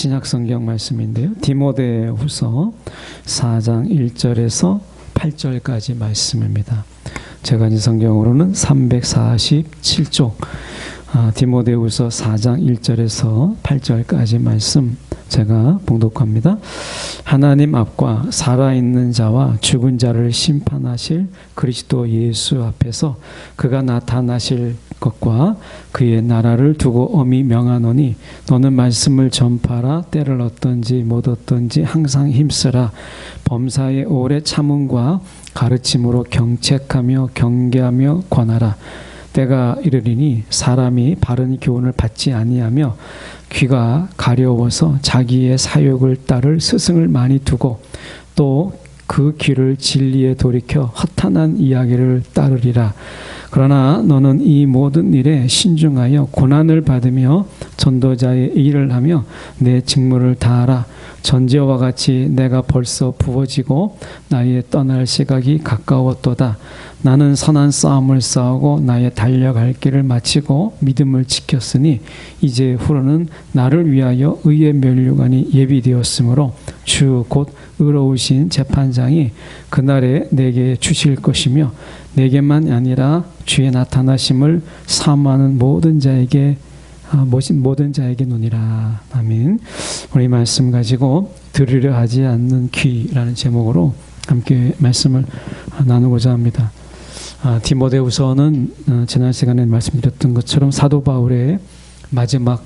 신약 성경 말씀인데요. 디모데후서 4장 1절에서 8절까지 말씀입니다. 제가 이 성경으로는 347쪽 디모데후서 4장 1절에서 8절까지 말씀 제가 봉독합니다. 하나님 앞과 살아있는 자와 죽은 자를 심판하실 그리스도 예수 앞에서 그가 나타나실 것과 그의 나라를 두고 엄히 명하노니 너는 말씀을 전파하라. 때를 얻든지 못 얻든지 항상 힘쓰라. 범사에 오래 참음과 가르침으로 경책하며 경계하며 권하라. 때가 이르리니 사람이 바른 교훈을 받지 아니하며 귀가 가려워서 자기의 사욕을 따를 스승을 많이 두고 또 그 귀를 진리에 돌이켜 허탄한 이야기를 따르리라. 그러나 너는 이 모든 일에 신중하여 고난을 받으며 전도자의 일을 하며 내 직무를 다하라. 전제와 같이 내가 벌써 부어지고 나의 떠날 시각이 가까웠도다. 나는 선한 싸움을 싸우고 나의 달려갈 길을 마치고 믿음을 지켰으니 이제 후로는 나를 위하여 의의 면류관이 예비되었으므로 주 곧 의로우신 재판장이 그날에 내게 주실 것이며 내게만 아니라 주의 나타나심을 사모하는 모든 자에게 노니라. 아멘. 우리 말씀 가지고 들으려 하지 않는 귀라는 제목으로 함께 말씀을 나누고자 합니다. 디모데후서는 지난 시간에 말씀드렸던 것처럼 사도 바울의 마지막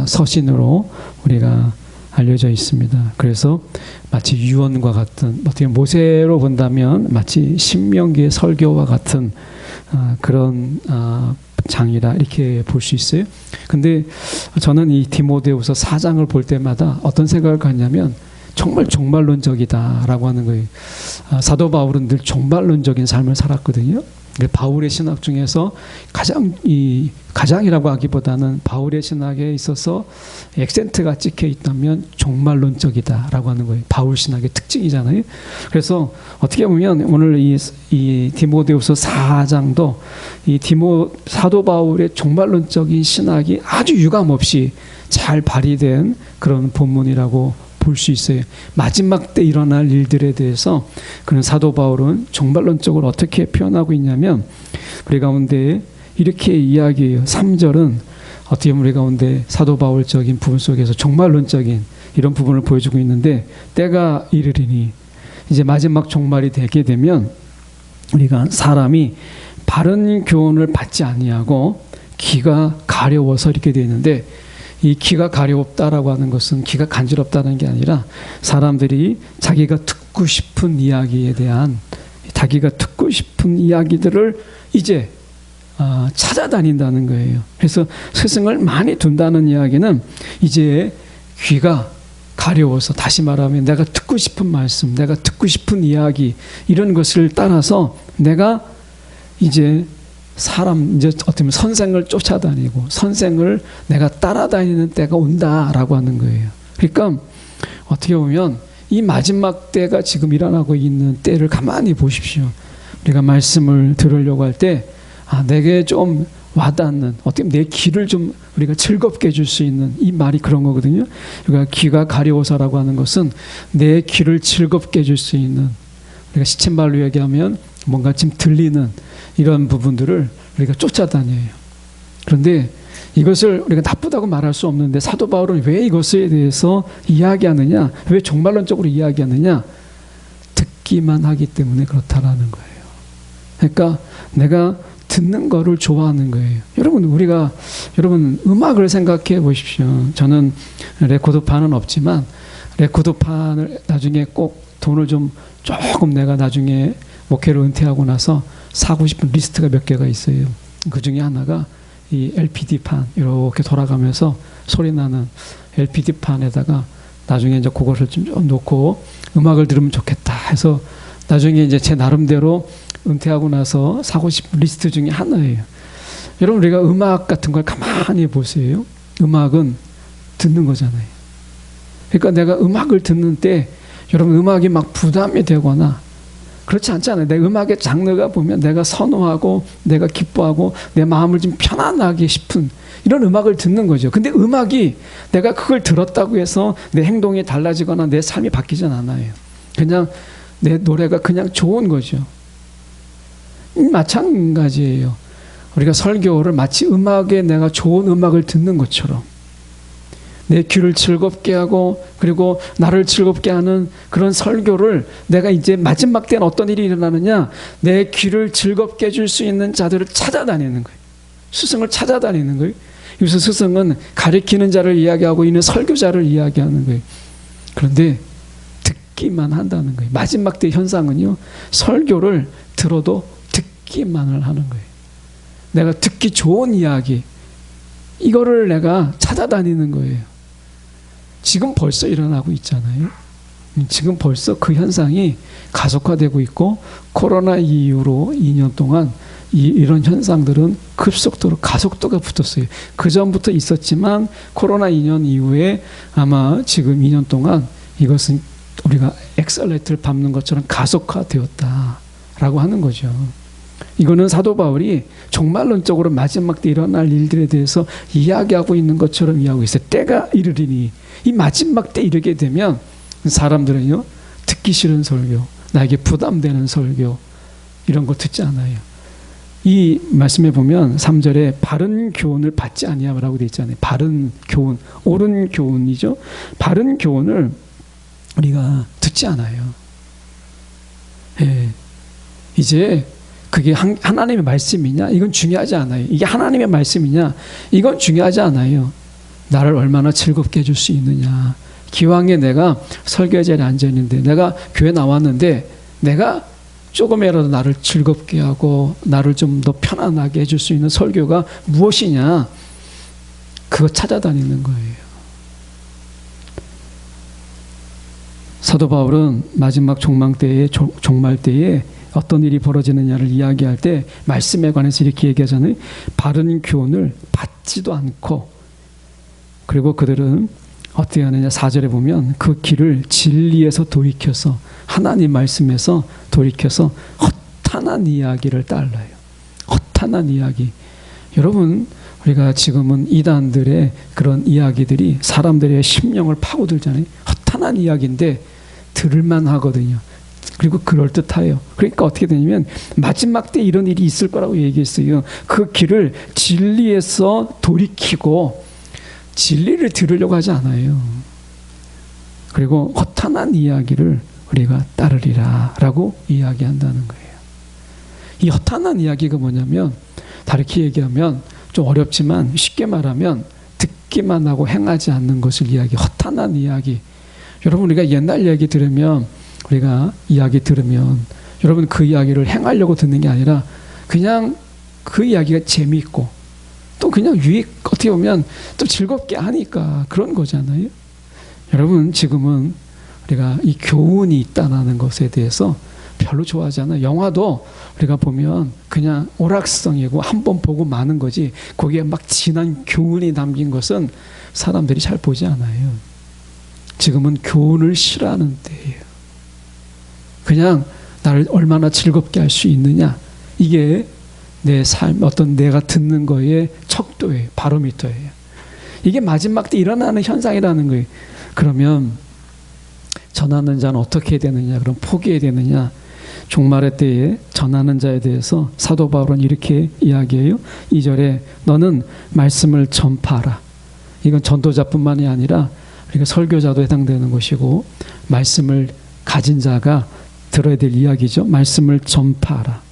서신으로 우리가 알려져 있습니다. 그래서 마치 유언과 같은, 어떻게 모세로 본다면 마치 신명기의 설교와 같은 그런 장이라 이렇게 볼 수 있어요. 근데 저는 이 디모데후서 4장을 볼 때마다 어떤 생각을 갖냐면 정말 종말론적이다라고 하는 거예요. 사도 바울은 늘 종말론적인 삶을 살았거든요. 바울의 신학 중에서 가장이라고 하기보다는 바울의 신학에 있어서 액센트가 찍혀 있다면 종말론적이다라고 하는 거예요. 바울 신학의 특징이잖아요. 그래서 어떻게 보면 오늘 이 디모데후서 4장도 이 사도 바울의 종말론적인 신학이 아주 유감없이 잘 발휘된 그런 본문이라고 볼 수 있어요. 마지막 때 일어날 일들에 대해서 그런 사도 바울은 종말론적으로 어떻게 표현하고 있냐면 우리 가운데 이렇게 이야기해요. 3절은 어떻게 보면 우리 가운데 사도 바울적인 부분 속에서 종말론적인 이런 부분을 보여주고 있는데 때가 이르리니 이제 마지막 종말이 되게 되면 우리가 사람이 바른 교훈을 받지 아니하고 귀가 가려워서 이렇게 되어 있는데 이 귀가 가려웠다라고 하는 것은 귀가 간지럽다는 게 아니라 사람들이 자기가 듣고 싶은 이야기에 대한 자기가 듣고 싶은 이야기들을 이제 찾아다닌다는 거예요. 그래서 스승을 많이 둔다는 이야기는 이제 귀가 가려워서, 다시 말하면 내가 듣고 싶은 말씀, 내가 듣고 싶은 이야기 이런 것을 따라서 내가 이제 이제 어떻게 보면 선생을 쫓아다니고 선생을 내가 따라다니는 때가 온다라고 하는 거예요. 그러니까 어떻게 보면 이 마지막 때가 지금 일어나고 있는 때를 가만히 보십시오. 우리가 말씀을 들으려고 할 때 내게 좀 와닿는, 어떻게 보면 내 귀를 좀 우리가 즐겁게 해줄 수 있는 이 말이 그런 거거든요. 그러니까 귀가 가려워서라고 하는 것은 내 귀를 즐겁게 해줄 수 있는, 우리가 시쳇말로 얘기하면 뭔가 좀 들리는 이런 부분들을 우리가 쫓아다녀요. 그런데 이것을 우리가 나쁘다고 말할 수 없는데 사도 바울은 왜 이것에 대해서 이야기하느냐, 왜 종말론적으로 이야기하느냐, 듣기만 하기 때문에 그렇다라는 거예요. 그러니까 내가 듣는 거를 좋아하는 거예요. 여러분 음악을 생각해 보십시오. 저는 레코드판은 없지만 레코드판을 나중에 꼭 돈을 좀 조금 내가 나중에 목회를 은퇴하고 나서 사고 싶은 리스트가 몇 개가 있어요. 그 중에 하나가 이 LPD판 이렇게 돌아가면서 소리 나는 LPD판에다가 나중에 이제 그것을 좀 놓고 음악을 들으면 좋겠다 해서 나중에 이제 제 나름대로 은퇴하고 나서 사고 싶은 리스트 중에 하나예요. 여러분, 우리가 음악 같은 걸 가만히 보세요. 음악은 듣는 거잖아요. 그러니까 내가 음악을 듣는 때 여러분 음악이 막 부담이 되거나 그렇지 않잖아요. 내 음악의 장르가 보면 내가 선호하고 내가 기뻐하고 내 마음을 좀 편안하게 싶은 이런 음악을 듣는 거죠. 근데 음악이 내가 그걸 들었다고 해서 내 행동이 달라지거나 내 삶이 바뀌진 않아요. 그냥 내 노래가 그냥 좋은 거죠. 마찬가지예요. 우리가 설교를 마치 음악에 내가 좋은 음악을 듣는 것처럼 내 귀를 즐겁게 하고 그리고 나를 즐겁게 하는 그런 설교를 내가 이제 마지막 때는 어떤 일이 일어나느냐, 내 귀를 즐겁게 해줄 수 있는 자들을 찾아다니는 거예요. 스승을 찾아다니는 거예요. 여기서 스승은 가리키는 자를 이야기하고 있는 설교자를 이야기하는 거예요. 그런데 듣기만 한다는 거예요. 마지막 때 현상은요, 설교를 들어도 듣기만을 하는 거예요. 내가 듣기 좋은 이야기, 이거를 내가 찾아다니는 거예요. 지금 벌써 일어나고 있잖아요. 지금 벌써 그 현상이 가속화되고 있고, 코로나 이후로 2년 동안 이런 현상들은 급속도로 가속도가 붙었어요. 그 전부터 있었지만 코로나 2년 이후에 아마 지금 2년 동안 이것은 우리가 엑셀레이터를 밟는 것처럼 가속화되었다라고 하는 거죠. 이거는 사도 바울이 종말론적으로 마지막 때 일어날 일들에 대해서 이야기하고 있는 것처럼 이야기하고 있어요. 때가 이르리니, 이 마지막 때 이르게 되면 사람들은요, 듣기 싫은 설교, 나에게 부담되는 설교, 이런 거 듣지 않아요. 이 말씀에 보면 3절에 바른 교훈을 받지 아니하라고 되어 있잖아요. 바른 교훈, 옳은 교훈이죠. 바른 교훈을 우리가 듣지 않아요. 예. 이제 그게 하나님의 말씀이냐? 이건 중요하지 않아요. 이게 하나님의 말씀이냐? 이건 중요하지 않아요. 나를 얼마나 즐겁게 해줄 수 있느냐. 기왕에 내가 설교 자리에 앉아있는데, 내가 교회 나왔는데 내가 조금이라도 나를 즐겁게 하고 나를 좀 더 편안하게 해줄 수 있는 설교가 무엇이냐, 그거 찾아다니는 거예요. 사도 바울은 마지막 종말 때에 어떤 일이 벌어지느냐를 이야기할 때 말씀에 관해서 이렇게 얘기하잖아요. 바른 교훈을 받지도 않고, 그리고 그들은 어떻게 하느냐, 4절에 보면 그 길을 진리에서 돌이켜서, 하나님 말씀에서 돌이켜서 허탄한 이야기를 따라요. 허탄한 이야기. 여러분, 우리가 지금은 이단들의 그런 이야기들이 사람들의 심령을 파고들잖아요. 허탄한 이야기인데 들을만 하거든요. 그리고 그럴듯해요. 그러니까 어떻게 되냐면 마지막 때 이런 일이 있을 거라고 얘기했어요. 그 길을 진리에서 돌이키고 진리를 들으려고 하지 않아요. 그리고 허탄한 이야기를 우리가 따르리라 라고 이야기한다는 거예요. 이 허탄한 이야기가 뭐냐면, 다르게 얘기하면 좀 어렵지만 쉽게 말하면 듣기만 하고 행하지 않는 것을 이야기, 허탄한 이야기. 여러분, 우리가 옛날 이야기 들으면, 우리가 이야기 들으면 여러분 그 이야기를 행하려고 듣는 게 아니라 그냥 그 이야기가 재미있고 또 그냥 어떻게 보면 또 즐겁게 하니까 그런 거잖아요. 여러분, 지금은 우리가 이 교훈이 있다는 것에 대해서 별로 좋아하지 않아요. 영화도 우리가 보면 그냥 오락성이고 한 번 보고 마는 거지, 거기에 막 진한 교훈이 담긴 것은 사람들이 잘 보지 않아요. 지금은 교훈을 싫어하는 때예요. 그냥 나를 얼마나 즐겁게 할 수 있느냐, 이게 내 삶, 어떤 내가 듣는 거에 척도예요. 바로미터예요. 이게 마지막 때 일어나는 현상이라는 거예요. 그러면 전하는 자는 어떻게 해야 되느냐? 그럼 포기해야 되느냐? 종말의 때에 전하는 자에 대해서 사도 바울은 이렇게 이야기해요. 2절에 너는 말씀을 전파하라. 이건 전도자뿐만이 아니라 우리가 설교자도 해당되는 것이고, 말씀을 가진 자가 들어야 될 이야기죠. 말씀을 전파하라.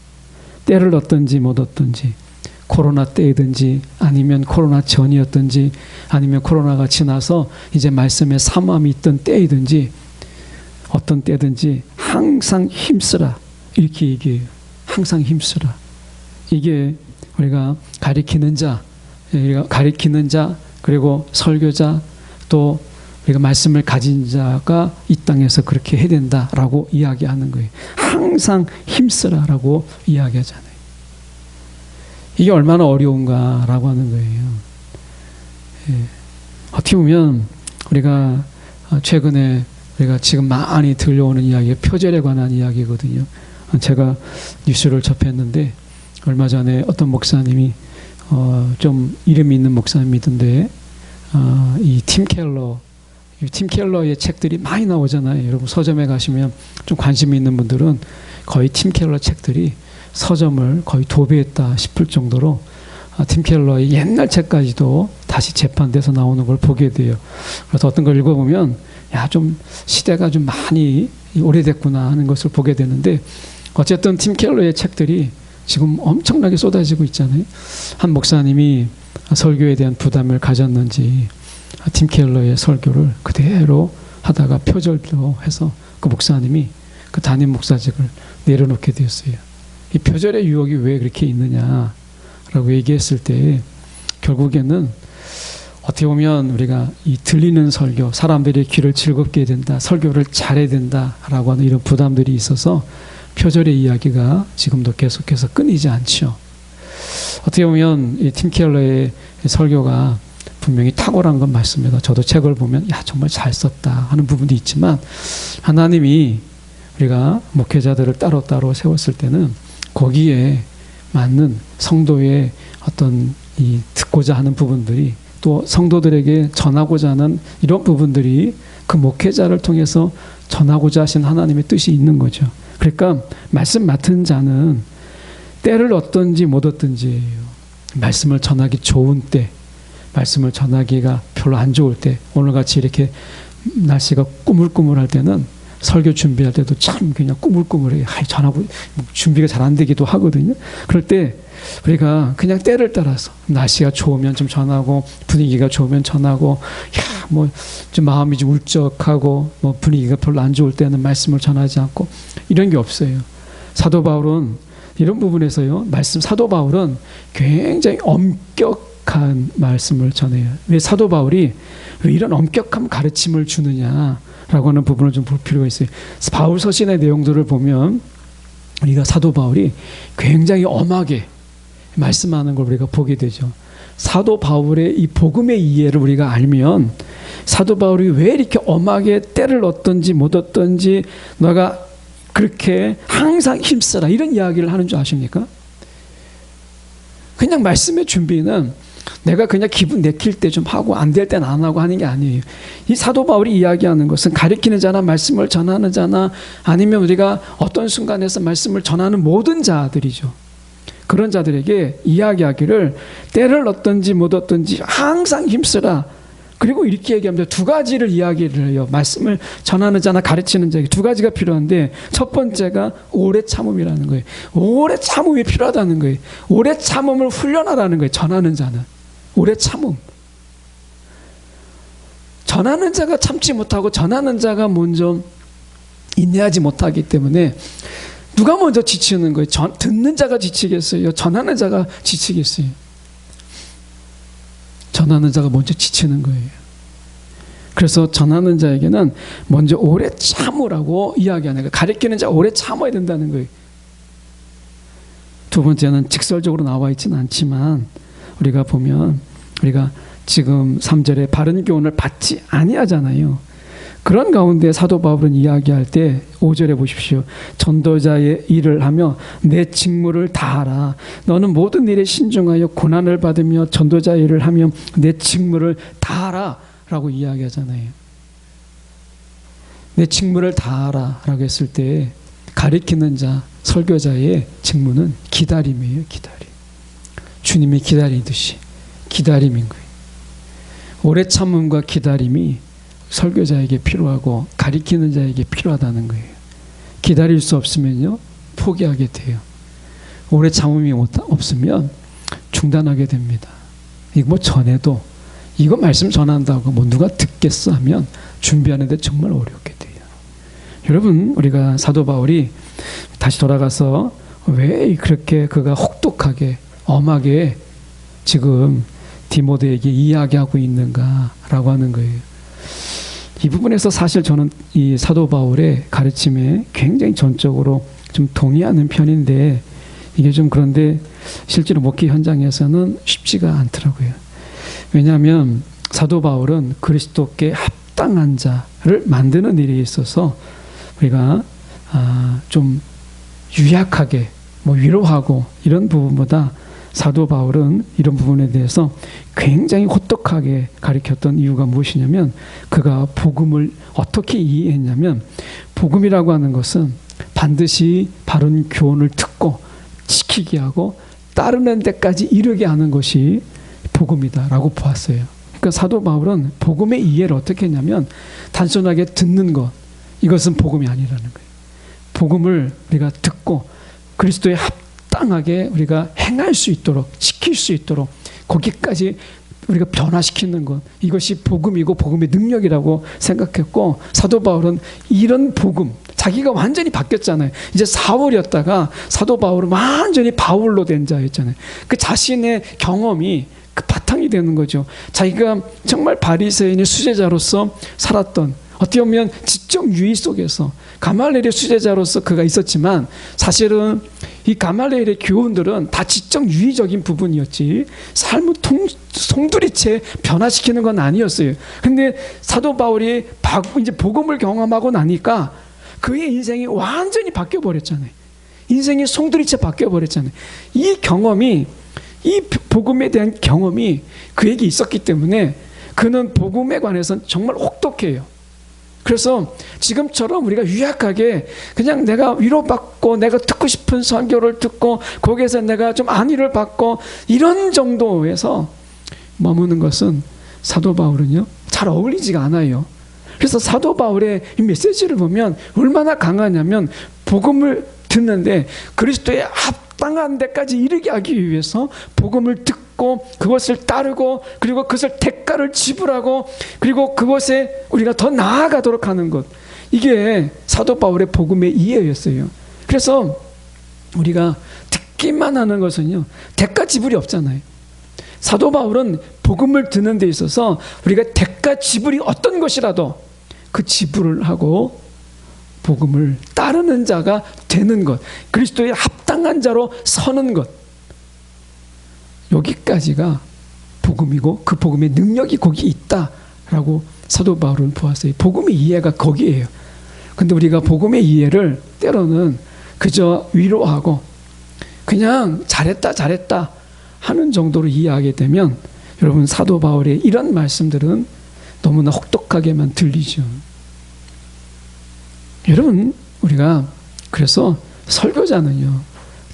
때를 얻든지 못 얻든지, 코로나 때이든지 아니면 코로나 전이었든지 아니면 코로나가 지나서 이제 말씀에 사모함이 있던 때이든지 어떤 때든지 항상 힘쓰라, 이렇게 얘기해요. 항상 힘쓰라. 이게 우리가 가리키는 자 그리고 설교자, 또 우리가 말씀을 가진 자가 이 땅에서 그렇게 해야 된다라고 이야기하는 거예요. 항상 힘쓰라라고 이야기하잖아요. 이게 얼마나 어려운가라고 하는 거예요. 예. 어떻게 보면 우리가 최근에 우리가 지금 많이 들려오는 이야기가 표절에 관한 이야기거든요. 제가 뉴스를 접했는데 얼마 전에 어떤 목사님이 좀 이름이 있는 목사님이던데 이 팀 켈러의 책들이 많이 나오잖아요. 여러분 서점에 가시면 좀 관심 있는 분들은 거의 팀 켈러 책들이 서점을 거의 도배했다 싶을 정도로 팀 켈러의 옛날 책까지도 다시 재판돼서 나오는 걸 보게 돼요. 그래서 어떤 걸 읽어보면 좀 시대가 좀 많이 오래됐구나 하는 것을 보게 되는데, 어쨌든 팀 켈러의 책들이 지금 엄청나게 쏟아지고 있잖아요. 한 목사님이 설교에 대한 부담을 가졌는지 팀 켈러의 설교를 그대로 하다가 표절도 해서 그 목사님이 그 담임 목사직을 내려놓게 되었어요. 이 표절의 유혹이 왜 그렇게 있느냐라고 얘기했을 때 결국에는 어떻게 보면 우리가 이 들리는 설교, 사람들의 귀를 즐겁게 해야 된다, 설교를 잘해야 된다라고 하는 이런 부담들이 있어서 표절의 이야기가 지금도 계속해서 끊이지 않죠. 어떻게 보면 이 팀 켈러의 설교가 분명히 탁월한 건 맞습니다. 저도 책을 보면 정말 잘 썼다 하는 부분도 있지만, 하나님이 우리가 목회자들을 따로따로 세웠을 때는 거기에 맞는 성도의 어떤 이 듣고자 하는 부분들이, 또 성도들에게 전하고자 하는 이런 부분들이 그 목회자를 통해서 전하고자 하신 하나님의 뜻이 있는 거죠. 그러니까 말씀 맡은 자는 때를 얻든지 못 얻든지 말씀을 전하기 좋은 때, 말씀을 전하기가 별로 안 좋을 때, 오늘같이 이렇게 날씨가 꾸물꾸물할 때는 설교 준비할 때도 참 그냥 꾸물꾸물해. 전하고 준비가 잘 안 되기도 하거든요. 그럴 때 우리가 그냥 때를 따라서 날씨가 좋으면 좀 전하고, 분위기가 좋으면 전하고, 좀 마음이 좀 울적하고 분위기가 별로 안 좋을 때는 말씀을 전하지 않고, 이런 게 없어요. 사도 바울은 이런 부분에서요, 사도 바울은 굉장히 엄격한 말씀을 전해요. 왜 사도 바울이 왜 이런 엄격한 가르침을 주느냐라고 하는 부분을 좀 볼 필요가 있어요. 바울 서신의 내용들을 보면 우리가 사도 바울이 굉장히 엄하게 말씀하는 걸 우리가 보게 되죠. 사도 바울의 이 복음의 이해를 우리가 알면 사도 바울이 왜 이렇게 엄하게 때를 얻든지 못 얻든지 너가 그렇게 항상 힘쓰라 이런 이야기를 하는 줄 아십니까? 그냥 말씀의 준비는 내가 그냥 기분 내킬 때 좀 하고 안 될 때는 안 하고 하는 게 아니에요. 이 사도 바울이 이야기하는 것은 가르치는 자나 말씀을 전하는 자나 아니면 우리가 어떤 순간에서 말씀을 전하는 모든 자들이죠. 그런 자들에게 이야기하기를 때를 얻든지 못 얻든지 항상 힘쓰라. 그리고 이렇게 얘기합니다. 두 가지를 이야기를 해요. 말씀을 전하는 자나 가르치는 자에게 두 가지가 필요한데, 첫 번째가 오래 참음이라는 거예요. 오래 참음이 필요하다는 거예요. 오래 참음을 훈련하라는 거예요. 전하는 자는 오래 참음. 전하는 자가 참지 못하고 전하는 자가 먼저 인내하지 못하기 때문에 누가 먼저 지치는 거예요? 듣는 자가 지치겠어요? 전하는 자가 지치겠어요? 전하는 자가 먼저 지치는 거예요. 그래서 전하는 자에게는 먼저 오래 참으라고 이야기하는 거예요. 가르치는 자 오래 참아야 된다는 거예요. 두 번째는 직설적으로 나와 있지는 않지만 우리가 보면 우리가 지금 3절에 바른 교훈을 받지 아니하잖아요. 그런 가운데 사도 바울은 이야기할 때 5절에 보십시오. 전도자의 일을 하며 내 직무를 다하라. 너는 모든 일에 신중하여 고난을 받으며 전도자의 일을 하며 내 직무를 다하라 라고 이야기하잖아요. 내 직무를 다하라 라고 했을 때 가리키는 자, 설교자의 직무는 기다림이에요. 기다림. 주님이 기다리듯이 기다림인 거예요. 오래 참음과 기다림이 설교자에게 필요하고 가리키는 자에게 필요하다는 거예요. 기다릴 수 없으면요 포기하게 돼요. 오래 참음이 없으면 중단하게 됩니다. 이거 전해도 이거 말씀 전한다고 누가 듣겠어 하면 준비하는데 정말 어렵게 돼요. 여러분, 우리가 사도 바울이 다시 돌아가서 왜 그렇게 그가 혹독하게 엄하게 지금 디모데에게 이야기하고 있는가라고 하는 거예요. 이 부분에서 사실 저는 이 사도 바울의 가르침에 굉장히 전적으로 좀 동의하는 편인데, 이게 좀 그런데 실제로 목회 현장에서는 쉽지가 않더라고요. 왜냐하면 사도 바울은 그리스도께 합당한 자를 만드는 일에 있어서 우리가 좀 유약하게 위로하고 이런 부분보다 사도 바울은 이런 부분에 대해서 굉장히 호떡하게 가르쳤던 이유가 무엇이냐면, 그가 복음을 어떻게 이해했냐면, 복음이라고 하는 것은 반드시 바른 교훈을 듣고 지키게 하고 따르는 데까지 이르게 하는 것이 복음이다라고 보았어요. 그러니까 사도 바울은 복음의 이해를 어떻게 했냐면, 단순하게 듣는 것, 이것은 복음이 아니라는 거예요. 복음을 우리가 듣고 그리스도에 합당하게 우리가 행할 수 있도록, 지킬 수 있도록 거기까지 우리가 변화시키는 것, 이것이 복음이고 복음의 능력이라고 생각했고, 사도 바울은 이런 복음, 자기가 완전히 바뀌었잖아요. 이제 사울이었다가 사도 바울은 완전히 바울로 된 자였잖아요. 그 자신의 경험이 그 바탕이 되는 거죠. 자기가 정말 바리새인의 수제자로서 살았던, 어떻게 보면 지적 유의 속에서 가말리엘의 수제자로서 그가 있었지만, 사실은 이 가말리엘의 교훈들은 다 지적 유의적인 부분이었지 삶을 송두리째 변화시키는 건 아니었어요. 근데 사도 바울이 이제 복음을 경험하고 나니까 그의 인생이 완전히 바뀌어 버렸잖아요. 인생이 송두리째 바뀌어 버렸잖아요. 이 경험이, 이 복음에 대한 경험이 그에게 있었기 때문에 그는 복음에 관해서는 정말 혹독해요. 그래서 지금처럼 우리가 유약하게 그냥 내가 위로받고 내가 듣고 싶은 설교를 듣고 거기에서 내가 좀 안위를 받고 이런 정도에서 머무는 것은 사도 바울은요, 잘 어울리지가 않아요. 그래서 사도 바울의 이 메시지를 보면 얼마나 강하냐면, 복음을 듣는데 그리스도의 합당한 데까지 이르게 하기 위해서 복음을 듣고 그것을 따르고, 그리고 그것을 대가를 지불하고, 그리고 그것에 우리가 더 나아가도록 하는 것, 이게 사도 바울의 복음의 이해였어요. 그래서 우리가 듣기만 하는 것은요, 대가 지불이 없잖아요. 사도 바울은 복음을 듣는 데 있어서 우리가 대가 지불이 어떤 것이라도 그 지불을 하고 복음을 따르는 자가 되는 것, 그리스도의 합당한 자로 서는 것, 여기까지가 복음이고 그 복음의 능력이 거기 있다라고 사도 바울은 보았어요. 복음의 이해가 거기에요. 근데 우리가 복음의 이해를 때로는 그저 위로하고 그냥 잘했다 하는 정도로 이해하게 되면, 여러분, 사도 바울의 이런 말씀들은 너무나 혹독하게만 들리죠. 여러분, 우리가 그래서 설교자는요,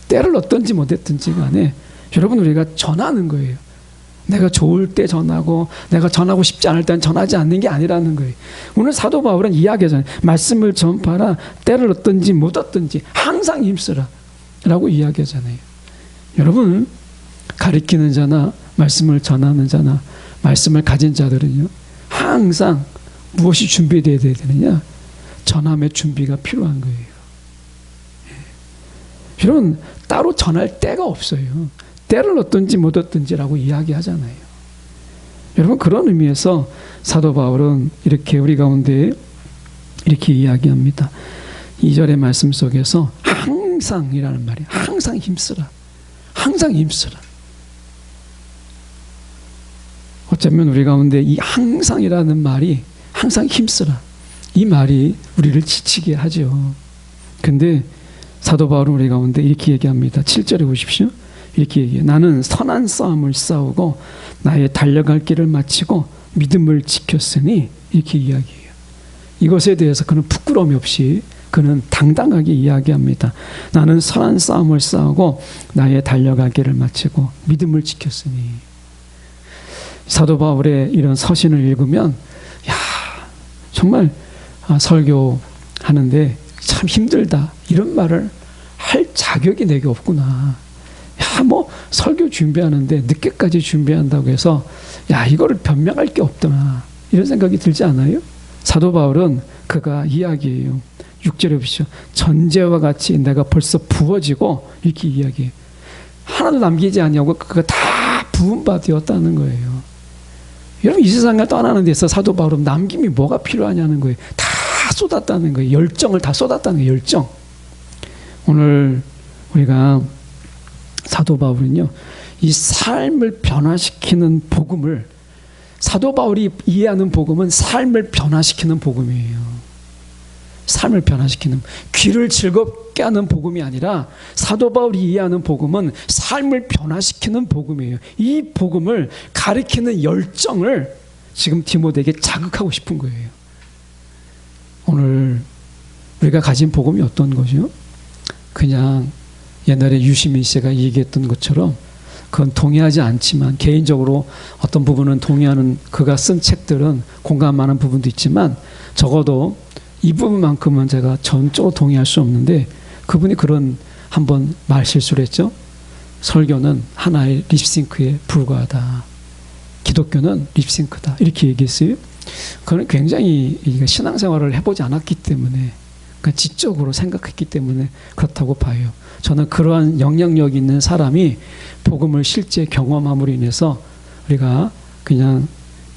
때를 어떤지 못했든지 간에 여러분, 우리가 전하는 거예요. 내가 좋을 때 전하고 내가 전하고 싶지 않을 때는 전하지 않는 게 아니라는 거예요. 오늘 사도 바울은 이야기하잖아요. 말씀을 전파라, 때를 어떤지 못 어떤지 항상 힘쓰라 라고 이야기하잖아요. 여러분, 가르치는 자나 말씀을 전하는 자나 말씀을 가진 자들은요, 항상 무엇이 준비되어야 되느냐? 전함의 준비가 필요한 거예요. 여러분, 따로 전할 때가 없어요. 때를 어떤지 못 어떤지라고 이야기하잖아요. 여러분, 그런 의미에서 사도 바울은 이렇게 우리 가운데 이렇게 이야기합니다. 2절의 말씀 속에서 항상이라는 말이, 항상 힘쓰라, 항상 힘쓰라. 어쩌면 우리 가운데 이 항상이라는 말이, 항상 힘쓰라, 이 말이 우리를 지치게 하죠. 근데 사도 바울은 우리 가운데 이렇게 얘기합니다. 7절에 보십시오. 이렇게 얘기해요. 나는 선한 싸움을 싸우고 나의 달려갈 길을 마치고 믿음을 지켰으니, 이렇게 이야기해요. 이것에 대해서 그는 부끄러움이 없이 그는 당당하게 이야기합니다. 나는 선한 싸움을 싸우고 나의 달려갈 길을 마치고 믿음을 지켰으니. 사도 바울의 이런 서신을 읽으면, 야, 정말 설교하는데 참 힘들다, 이런 말을 할 자격이 내게 없구나. 야, 뭐 설교 준비하는데 늦게까지 준비한다고 해서 야, 이거를 변명할 게 없구나, 이런 생각이 들지 않아요? 사도 바울은 그가 이야기해요. 6절에 보시죠. 전제와 같이 내가 벌써 부어지고, 이렇게 이야기해요. 하나도 남기지 않냐고, 그가 다 부은 바 되었다는 거예요. 여러분, 이 세상을 떠나는 데서 사도 바울은 남김이 뭐가 필요하냐는 거예요. 다 쏟았다는 거예요. 열정을 다 쏟았다는 거예요. 열정. 오늘 우리가 사도 바울은요, 이 삶을 변화시키는 복음을, 사도 바울이 이해하는 복음은 삶을 변화시키는 복음이에요. 삶을 변화시키는, 귀를 즐겁게 하는 복음이 아니라 사도 바울이 이해하는 복음은 삶을 변화시키는 복음이에요. 이 복음을 가리키는 열정을 지금 디모데에게 자극하고 싶은 거예요. 오늘 우리가 가진 복음이 어떤 거죠? 그냥 옛날에 유시민 씨가 얘기했던 것처럼 그건 동의하지 않지만, 개인적으로 어떤 부분은 동의하는, 그가 쓴 책들은 공감하는 부분도 있지만 적어도 이 부분만큼은 제가 전적으로 동의할 수 없는데, 그분이 그런 한번 말실수를 했죠. 설교는 하나의 립싱크에 불과하다. 기독교는 립싱크다. 이렇게 얘기했어요. 그건 굉장히 신앙생활을 해보지 않았기 때문에, 그러니까 지적으로 생각했기 때문에 그렇다고 봐요. 저는 그러한 영향력 있는 사람이 복음을 실제 경험함으로 인해서 우리가 그냥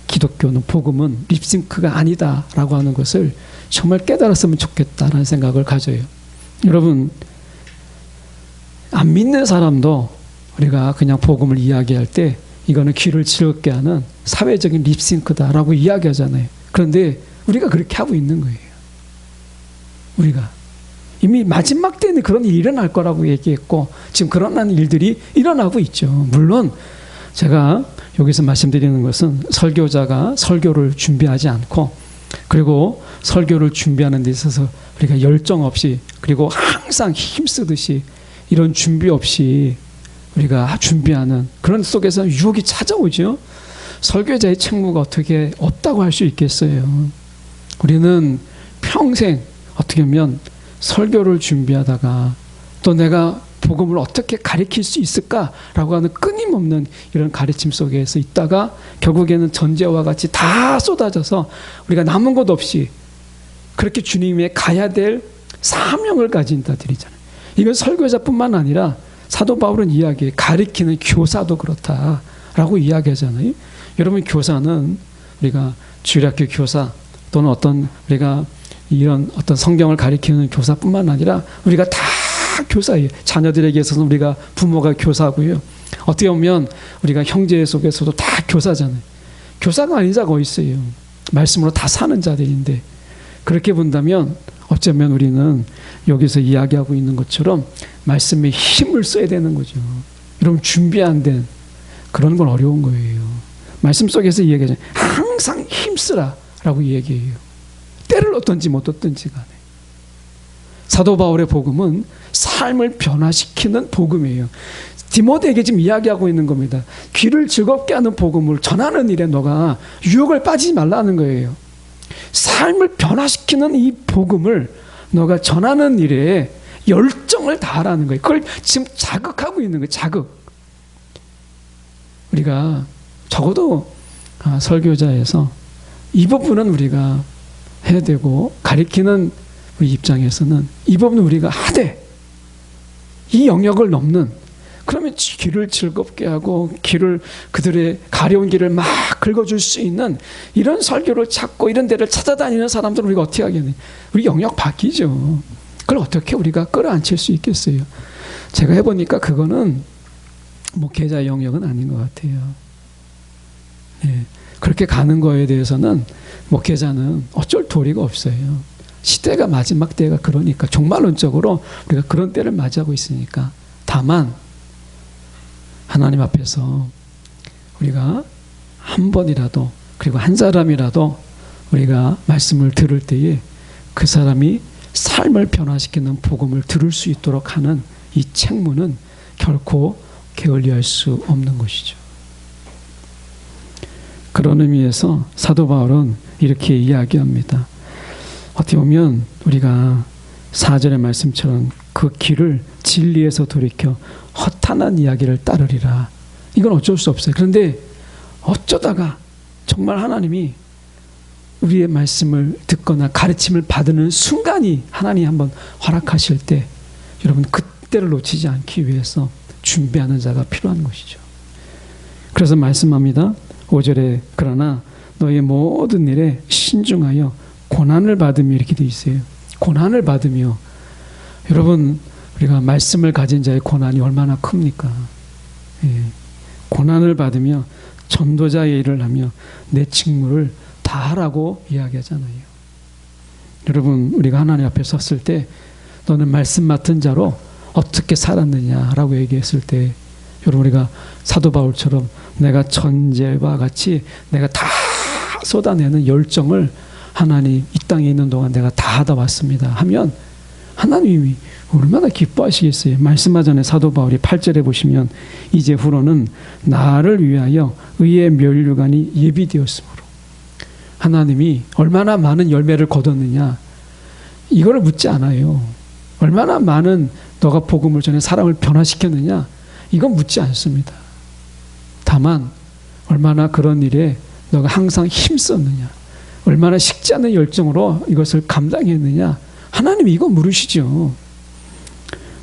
기독교는, 복음은 립싱크가 아니다라고 하는 것을 정말 깨달았으면 좋겠다라는 생각을 가져요. 여러분, 안 믿는 사람도 우리가 그냥 복음을 이야기할 때 이거는 귀를 즐겁게 하는 사회적인 립싱크다라고 이야기하잖아요. 그런데 우리가 그렇게 하고 있는 거예요. 우리가 이미 마지막 때는 그런 일이 일어날 거라고 얘기했고, 지금 그런 일들이 일어나고 있죠. 물론 제가 여기서 말씀드리는 것은 설교자가 설교를 준비하지 않고, 그리고 설교를 준비하는 데 있어서 우리가 열정 없이, 그리고 항상 힘쓰듯이 이런 준비 없이 우리가 준비하는 그런 속에서 유혹이 찾아오죠. 설교자의 책무가 어떻게 없다고 할 수 있겠어요. 우리는 평생 어떻게 보면 설교를 준비하다가 또 내가 복음을 어떻게 가르칠 수 있을까라고 하는 끊임없는 이런 가르침 속에서 있다가 결국에는 전제와 같이 다 쏟아져서 우리가 남은 것 없이 그렇게 주님의 가야 될 사명을 가진 자들이잖아요. 이건 설교자뿐만 아니라 사도 바울은 이야기해, 가르치는 교사도 그렇다라고 이야기하잖아요. 여러분, 교사는 우리가 주일학교 교사 또는 어떤 우리가 이런 어떤 성경을 가르치는 교사뿐만 아니라 우리가 다 교사예요. 자녀들에게 있어서는 우리가 부모가 교사고요. 어떻게 보면 우리가 형제 속에서도 다 교사잖아요. 교사가 아닌 자가 어디 있어요. 말씀으로 다 사는 자들인데, 그렇게 본다면 어쩌면 우리는 여기서 이야기하고 있는 것처럼 말씀에 힘을 써야 되는 거죠. 여러분, 준비 안 된 그런 건 어려운 거예요. 말씀 속에서 이야기하잖아요. 항상 힘쓰라라고 얘기해요. 때를 얻든지 못 얻든지 간에. 사도 바울의 복음은 삶을 변화시키는 복음이에요. 디모데에게 지금 이야기하고 있는 겁니다. 귀를 즐겁게 하는 복음을 전하는 일에 너가 유혹을 빠지지 말라는 거예요. 삶을 변화시키는 이 복음을 너가 전하는 일에 열정을 다하라는 거예요. 그걸 지금 자극하고 있는 거예요. 자극. 우리가 적어도 설교자에서 이 부분은 우리가 해야 되고, 가리키는 우리 입장에서는 이 부분은 우리가 하되, 이 영역을 넘는, 그러면 귀를 즐겁게 하고 귀를, 그들의 가려운 길을 막 긁어줄 수 있는 이런 설교를 찾고 이런 데를 찾아다니는 사람들은 우리가 어떻게 하겠니? 우리 영역 바뀌죠. 그걸 어떻게 우리가 끌어안칠 수 있겠어요? 제가 해보니까 그거는 목회자 영역은 아닌 것 같아요. 예, 그렇게 가는 거에 대해서는 목회자는 어쩔 도리가 없어요. 시대가 마지막 때가 그러니까, 종말론적으로 우리가 그런 때를 맞이하고 있으니까. 다만 하나님 앞에서 우리가 한 번이라도, 그리고 한 사람이라도 우리가 말씀을 들을 때에 그 사람이 삶을 변화시키는 복음을 들을 수 있도록 하는 이 책무는 결코 게을리할 수 없는 것이죠. 그런 의미에서 사도 바울은 이렇게 이야기합니다. 어떻게 보면 우리가 4절의 말씀처럼 그 길을 진리에서 돌이켜 허탄한 이야기를 따르리라. 이건 어쩔 수 없어요. 그런데 어쩌다가 정말 하나님이 우리의 말씀을 듣거나 가르침을 받는 순간이 하나님이 한번 허락하실 때, 여러분 그때를 놓치지 않기 위해서 준비하는 자가 필요한 것이죠. 그래서 말씀합니다. 5절에 그러나 너의 모든 일에 신중하여 고난을 받으며, 이렇게 되어 있어요. 고난을 받으며. 여러분, 우리가 말씀을 가진 자의 고난이 얼마나 큽니까? 예. 고난을 받으며 전도자의 일을 하며 내 직무를 다하라고 이야기하잖아요. 여러분, 우리가 하나님 앞에 섰을 때 너는 말씀 맡은 자로 어떻게 살았느냐라고 얘기했을 때, 여러분, 우리가 사도 바울처럼 내가 전제와 같이 내가 다 쏟아내는 열정을 하나님 이 땅에 있는 동안 내가 다 하다 왔습니다 하면 하나님이 얼마나 기뻐하시겠어요. 말씀하전에 사도 바울이 8절에 보시면 이제 후로는 나를 위하여 의의 면류관이 예비되었으므로, 하나님이 얼마나 많은 열매를 거뒀느냐 이거를 묻지 않아요. 얼마나 많은 너가 복음을 전해 사람을 변화시켰느냐 이건 묻지 않습니다. 다만 얼마나 그런 일에 너가 항상 힘썼느냐, 얼마나 식지 않는 열정으로 이것을 감당했느냐, 하나님이 이거 물으시죠.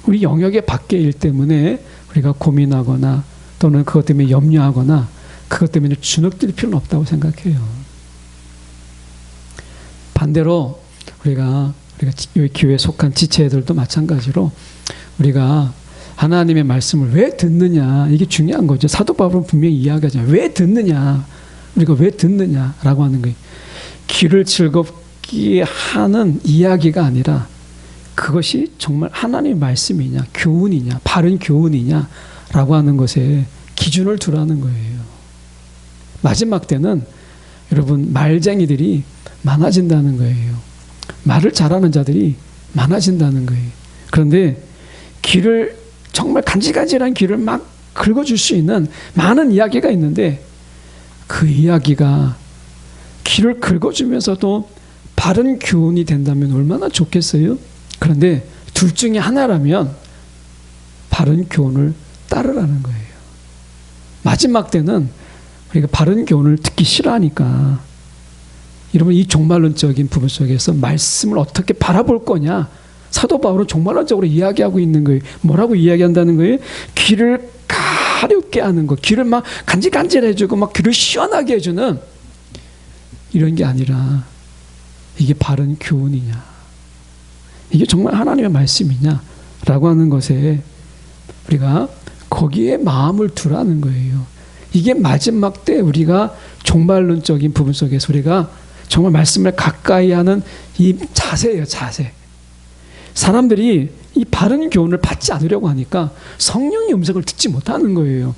우리 영역의 밖의 일 때문에 우리가 고민하거나 또는 그것 때문에 염려하거나 그것 때문에 주눅들 필요는 없다고 생각해요. 반대로 우리가 이 교회에 속한 지체들도 마찬가지로 우리가 하나님의 말씀을 왜 듣느냐, 이게 중요한 거죠. 사도 바울은 분명히 이야기하잖아요. 왜 듣느냐, 우리가 왜 듣느냐라고 하는 거예요. 귀를 즐겁게 하는 이야기가 아니라 그것이 정말 하나님의 말씀이냐, 교훈이냐, 바른 교훈이냐라고 하는 것에 기준을 두라는 거예요. 마지막 때는 여러분 말쟁이들이 많아진다는 거예요. 말을 잘하는 자들이 많아진다는 거예요. 그런데 귀를 정말 간질간질한 귀를 막 긁어줄 수 있는 많은 이야기가 있는데 그 이야기가 귀를 긁어주면서도 바른 교훈이 된다면 얼마나 좋겠어요? 그런데 둘 중에 하나라면 바른 교훈을 따르라는 거예요. 마지막 때는 우리가 바른 교훈을 듣기 싫어하니까, 여러분, 이 종말론적인 부분 속에서 말씀을 어떻게 바라볼 거냐, 사도 바울은 종말론적으로 이야기하고 있는 거예요. 뭐라고 이야기한다는 거예요? 귀를 가렵게 하는 거, 귀를 막 간질간질해주고 막 귀를 시원하게 해주는 이런 게 아니라 이게 바른 교훈이냐, 이게 정말 하나님의 말씀이냐라고 하는 것에 우리가 거기에 마음을 두라는 거예요. 이게 마지막 때 우리가 종말론적인 부분 속에서 우리가 정말 말씀을 가까이 하는 이 자세예요, 자세. 사람들이 이 바른 교훈을 받지 않으려고 하니까 성령의 음성을 듣지 못하는 거예요.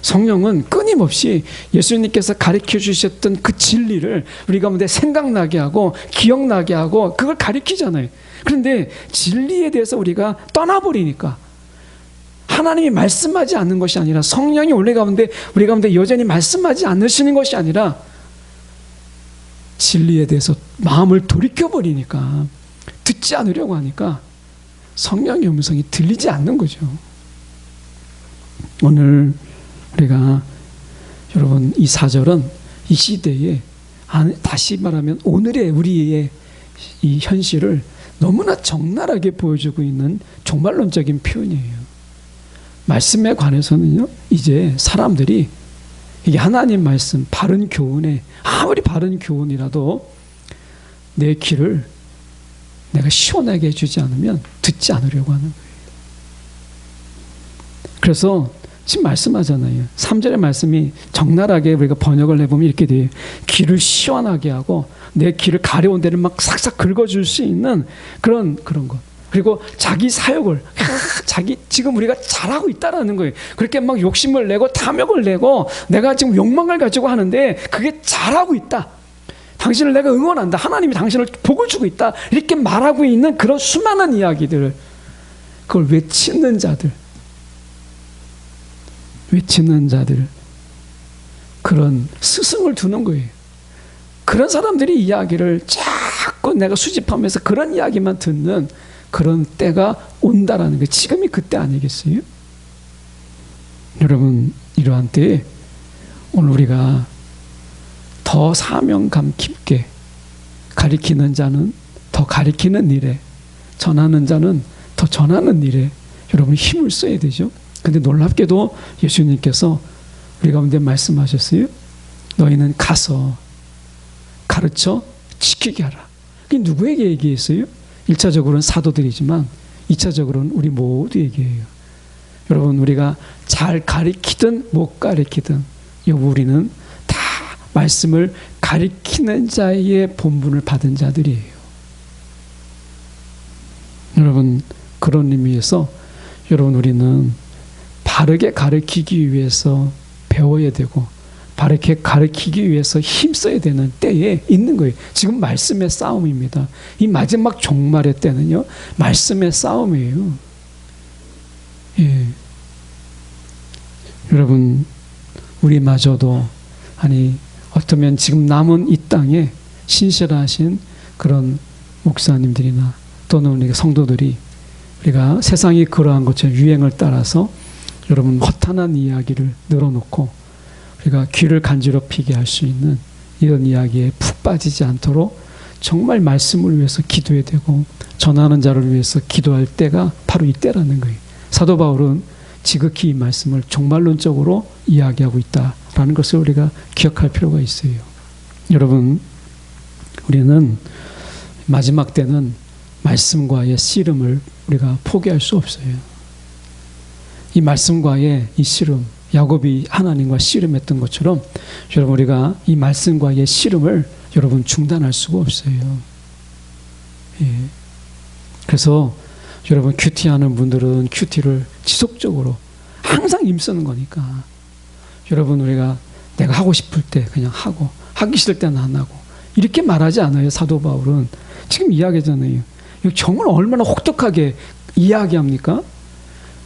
성령은 끊임없이 예수님께서 가르쳐 주셨던 그 진리를 우리 가운데 생각나게 하고 기억나게 하고 그걸 가르치잖아요. 그런데 진리에 대해서 우리가 떠나버리니까, 하나님이 말씀하지 않는 것이 아니라 성령이 우리 가운데 여전히 말씀하지 않으시는 것이 아니라 진리에 대해서 마음을 돌이켜버리니까, 듣지 않으려고 하니까 성령의 음성이 들리지 않는 거죠. 오늘 우리가, 여러분, 이 4절은 이 시대에, 다시 말하면 오늘의 우리의 이 현실을 너무나 적나라하게 보여주고 있는 종말론적인 표현이에요. 말씀에 관해서는요, 이제 사람들이 이게 하나님 말씀, 바른 교훈에, 아무리 바른 교훈이라도 내 귀를 내가 시원하게 해주지 않으면 듣지 않으려고 하는 거예요. 그래서 지금 말씀하잖아요. 3절의 말씀이 적나라하게 우리가 번역을 해보면 이렇게 돼요. 귀를 시원하게 하고 내 귀를 가려운 데를 막 싹싹 긁어줄 수 있는 그런 것. 그리고 자기 사역을 지금 우리가 잘하고 있다라는 거예요. 그렇게 막 욕심을 내고 탐욕을 내고 내가 지금 욕망을 가지고 하는데 그게 잘하고 있다. 당신을 내가 응원한다. 하나님이 당신을 복을 주고 있다. 이렇게 말하고 있는 그런 수많은 이야기들, 그걸 외치는 자들, 그런 스승을 두는 거예요. 그런 사람들이 이야기를 자꾸 내가 수집하면서 그런 이야기만 듣는 그런 때가 온다라는 게 지금이 그때 아니겠어요? 여러분, 이러한 때에 오늘 우리가 더 사명감 깊게, 가리키는 자는 더 가리키는 일에, 전하는 자는 더 전하는 일에 여러분 힘을 써야 되죠. 근데 놀랍게도 예수님께서 우리 가운데 말씀하셨어요. 너희는 가서 가르쳐 지키게 하라. 그게 누구에게 얘기했어요? 1차적으로는 사도들이지만 2차적으로는 우리 모두에게예요. 여러분, 우리가 잘 가리키든 못 가리키든 우리는 다 말씀을 가리키는 자의 본분을 받은 자들이에요. 여러분, 그런 의미에서 여러분, 우리는 바르게 가르치기 위해서 배워야 되고 바르게 가르치기 위해서 힘써야 되는 때에 있는 거예요. 지금 말씀의 싸움입니다. 이 마지막 종말의 때는요, 말씀의 싸움이에요. 예. 여러분, 우리마저도 어쩌면 지금 남은 이 땅에 신실하신 그런 목사님들이나 또는 우리 성도들이 우리가 세상이 그러한 것처럼 유행을 따라서 여러분 허탄한 이야기를 늘어놓고 우리가 귀를 간지럽히게 할 수 있는 이런 이야기에 푹 빠지지 않도록 정말 말씀을 위해서 기도해야 되고 전하는 자를 위해서 기도할 때가 바로 이때라는 거예요. 사도 바울은 지극히 이 말씀을 종말론적으로 이야기하고 있다라는 것을 우리가 기억할 필요가 있어요. 여러분, 우리는 마지막 때는 말씀과의 씨름을 우리가 포기할 수 없어요. 이 말씀과의 이 씨름, 야곱이 하나님과 씨름했던 것처럼 여러분, 우리가 이 말씀과의 씨름을 여러분 중단할 수가 없어요. 예. 그래서 여러분, 큐티하는 분들은 큐티를 지속적으로 항상 힘쓰는 거니까 여러분, 우리가 내가 하고 싶을 때 그냥 하고 하기 싫을 때는 안 하고 이렇게 말하지 않아요. 사도 바울은 지금 이야기잖아요. 정말 얼마나 혹독하게 이야기합니까?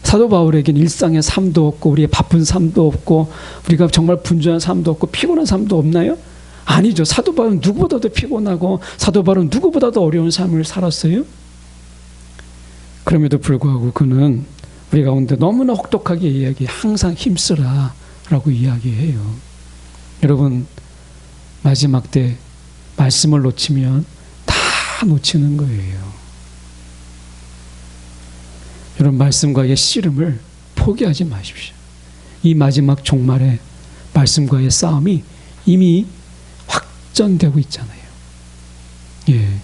사도 바울에겐 일상의 삶도 없고 우리의 바쁜 삶도 없고 우리가 정말 분주한 삶도 없고 피곤한 삶도 없나요? 아니죠. 사도 바울은 누구보다도 피곤하고 사도 바울은 누구보다도 어려운 삶을 살았어요. 그럼에도 불구하고 그는 우리 가운데 너무나 혹독하게 이야기해 항상 힘쓰라 라고 이야기해요. 여러분, 마지막 때 말씀을 놓치면 다 놓치는 거예요. 여러분, 말씀과의 씨름을 포기하지 마십시오. 이 마지막 종말에 말씀과의 싸움이 이미 확전되고 있잖아요. 예.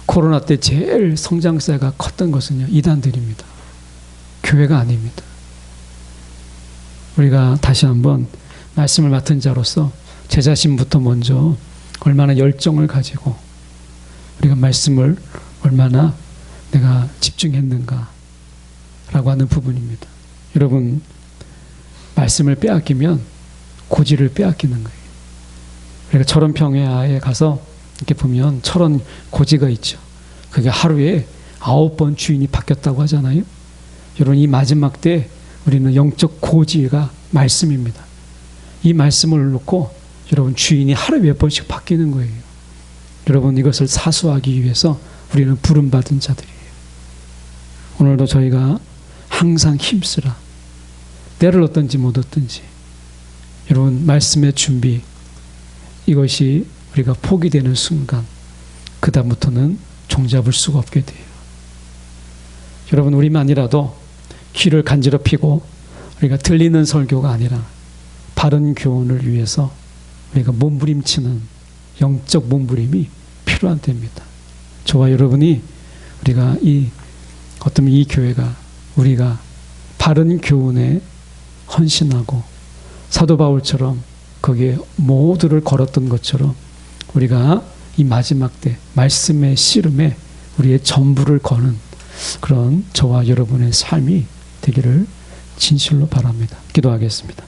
코로나 때 제일 성장세가 컸던 것은요, 이단들입니다. 교회가 아닙니다. 우리가 다시 한번 말씀을 맡은 자로서 제 자신부터 먼저 얼마나 열정을 가지고 우리가 말씀을 얼마나 내가 집중했는가 라고 하는 부분입니다. 여러분, 말씀을 빼앗기면 고지를 빼앗기는 거예요. 우리가 철원평야에 가서 이렇게 보면 철원 고지가 있죠. 그게 하루에 9번 주인이 바뀌었다고 하잖아요. 여러분, 이 마지막 때 우리는 영적 고지가 말씀입니다. 이 말씀을 놓고 여러분, 주인이 하루에 몇 번씩 바뀌는 거예요. 여러분, 이것을 사수하기 위해서 우리는 부름받은 자들이에요. 오늘도 저희가 항상 힘쓰라. 때를 얻든지 못 얻든지 여러분, 말씀의 준비, 이것이 우리가 포기되는 순간 그 다음부터는 종잡을 수가 없게 돼요. 여러분, 우리만이라도 귀를 간지럽히고 우리가 들리는 설교가 아니라 바른 교훈을 위해서 우리가 몸부림치는 영적 몸부림이 필요한 때입니다. 저와 여러분이 우리가 어떤 이 교회가 우리가 바른 교훈에 헌신하고 사도 바울처럼 거기에 모두를 걸었던 것처럼 우리가 이 마지막 때 말씀의 씨름에 우리의 전부를 거는 그런 저와 여러분의 삶이 되기를 진실로 바랍니다. 기도하겠습니다.